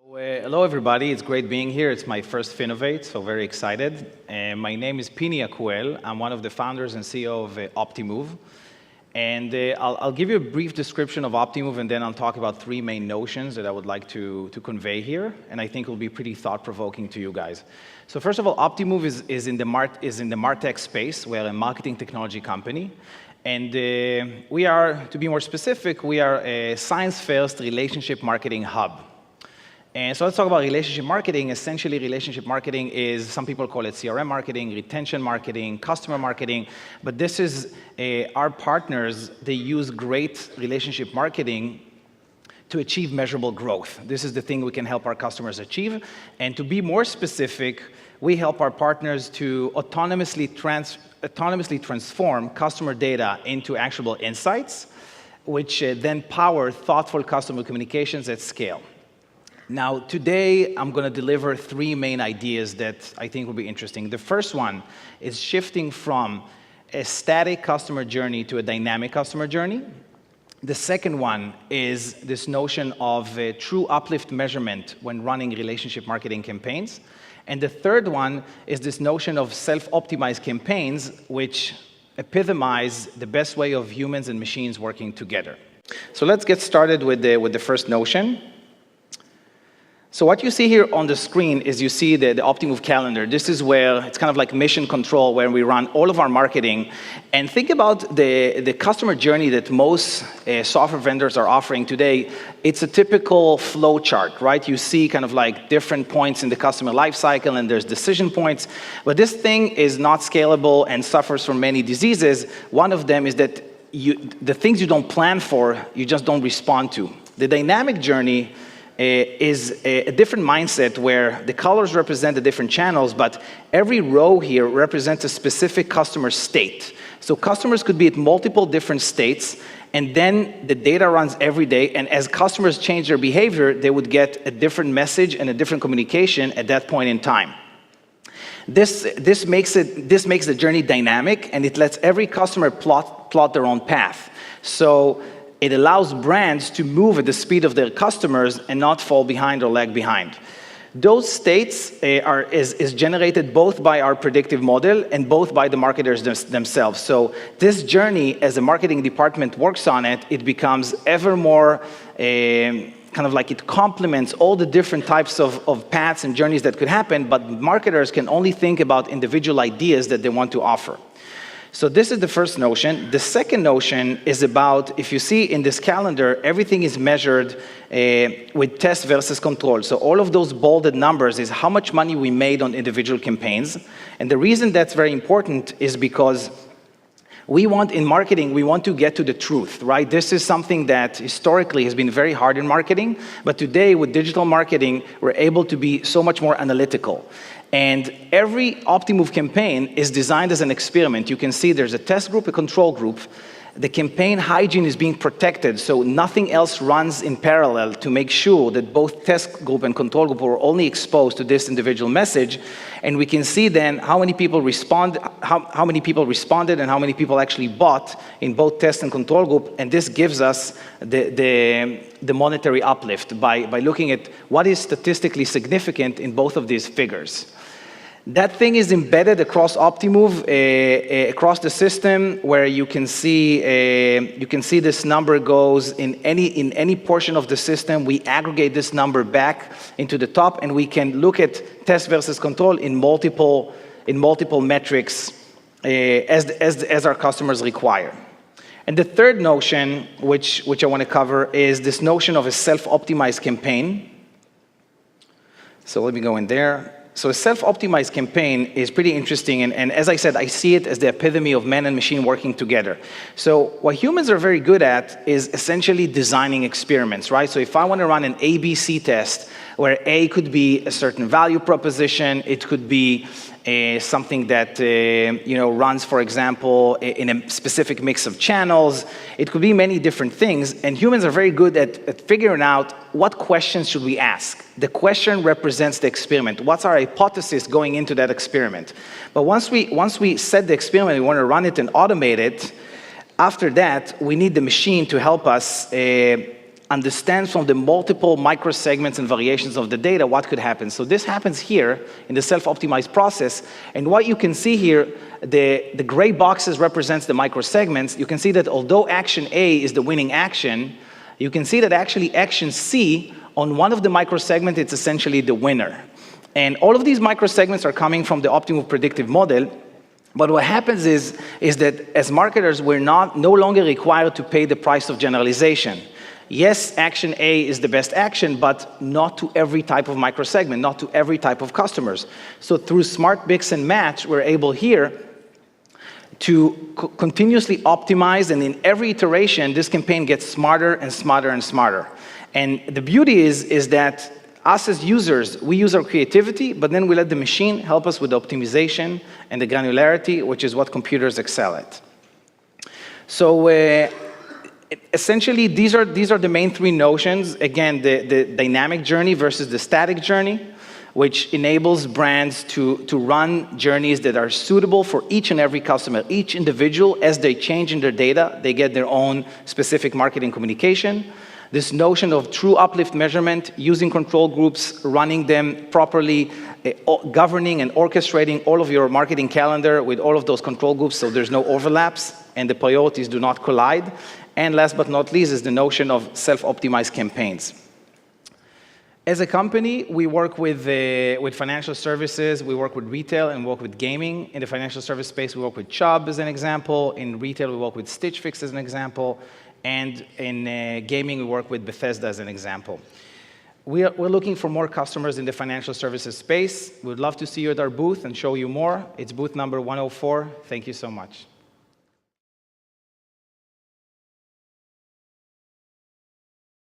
Hello, everybody. It's great being here. It's my first Finovate, so very excited. My name is Pini Akuel. I'm one of the founders and CEO of Optimove. And I'll give you a brief description of Optimove, and then I'll talk about three main notions that I would like to convey here, and I think will be pretty thought-provoking to you guys. So first of all, Optimove is in the MarTech space. We're a marketing technology company. And we are, to be more specific, we are a science-first relationship marketing hub. And so let's talk about relationship marketing. Essentially, relationship marketing is, some people call it CRM marketing, retention marketing, customer marketing. But this is our partners, they use great relationship marketing to achieve measurable growth. This is the thing we can help our customers achieve. And to be more specific, we help our partners to autonomously transform customer data into actionable insights, which then power thoughtful customer communications at scale. Now, today, I'm going to deliver three main ideas that I think will be interesting. The first one is shifting from a static customer journey to a dynamic customer journey. The second one is this notion of true uplift measurement when running relationship marketing campaigns. And the third one is this notion of self-optimized campaigns, which epitomize the best way of humans and machines working together. So let's get started with the first notion. So what you see here on the screen is you see the Optimove calendar. This is where it's kind of like mission control, where we run all of our marketing. And think about the customer journey that most software vendors are offering today. It's a typical flow chart, right? You see kind of like different points in the customer lifecycle, and there's decision points. But this thing is not scalable and suffers from many diseases. One of them is that the things you don't plan for, you just don't respond to. The dynamic journey is a different mindset where the colors represent the different channels, but every row here represents a specific customer state. So customers could be at multiple different states, and then the data runs every day, and as customers change their behavior, they would get a different message and a different communication at that point in time. This makes the journey dynamic, and it lets every customer plot their own path. So it allows brands to move at the speed of their customers and not fall behind or lag behind. Those states is generated both by our predictive model and both by the marketers themselves. So this journey, as the marketing department works on it, it becomes ever more kind of like it complements all the different types of paths and journeys that could happen, but marketers can only think about individual ideas that they want to offer. So this is the first notion. The second notion is about, if you see in this calendar, everything is measured with test versus control. So all of those bolded numbers is how much money we made on individual campaigns. And the reason that's very important is because in marketing, we want to get to the truth, right? This is something that historically has been very hard in marketing, but today with digital marketing, we're able to be so much more analytical. And every Optimove campaign is designed as an experiment. You can see there's a test group, a control group. The campaign hygiene is being protected, so nothing else runs in parallel to make sure that both test group and control group were only exposed to this individual message. And we can see then how many people responded and how many people actually bought in both test and control group. And this gives us the monetary uplift by looking at what is statistically significant in both of these figures. That thing is embedded across Optimove, across the system, where you can see this number goes in any portion of the system. We aggregate this number back into the top, and we can look at test versus control in multiple metrics as our customers require. And the third notion, which I want to cover, is this notion of a self-optimized campaign. So let me go in there. So a self-optimized campaign is pretty interesting, and as I said, I see it as the epitome of man and machine working together. So what humans are very good at is essentially designing experiments, right? So if I want to run an ABC test, where A could be a certain value proposition, it could be something that runs, for example, in a specific mix of channels. It could be many different things, and humans are very good at figuring out what questions should we ask. The question represents the experiment. What's our hypothesis going into that experiment? But once we set the experiment, we want to run it and automate it. After that, we need the machine to help us understands from the multiple microsegments and variations of the data what could happen. So this happens here in the self-optimized process. And what you can see here, the gray boxes represents the microsegments. You can see that although action A is the winning action, you can see that actually action C on one of the microsegments, it's essentially the winner. And all of these microsegments are coming from the Optimove predictive model. But what happens is that as marketers, we're no longer required to pay the price of generalization. Yes, action A is the best action, but not to every type of microsegment, not to every type of customers. So through smart mix and match, we're able here to continuously optimize, and in every iteration, this campaign gets smarter and smarter and smarter. And the beauty is that us as users, we use our creativity, but then we let the machine help us with the optimization and the granularity, which is what computers excel at. So essentially, these are the main three notions. Again, the dynamic journey versus the static journey, which enables brands to run journeys that are suitable for each and every customer. Each individual, as they change in their data, they get their own specific marketing communication. This notion of true uplift measurement, using control groups, running them properly, governing and orchestrating all of your marketing calendar with all of those control groups so there's no overlaps and the priorities do not collide. And last but not least is the notion of self-optimized campaigns. As a company, we work with financial services, we work with retail, and work with gaming. In the financial service space, we work with Chubb as an example. In retail, we work with Stitch Fix as an example. And in gaming, we work with Bethesda as an example. We're looking for more customers in the financial services space. We'd love to see you at our booth and show you more. It's booth number 104. Thank you so much.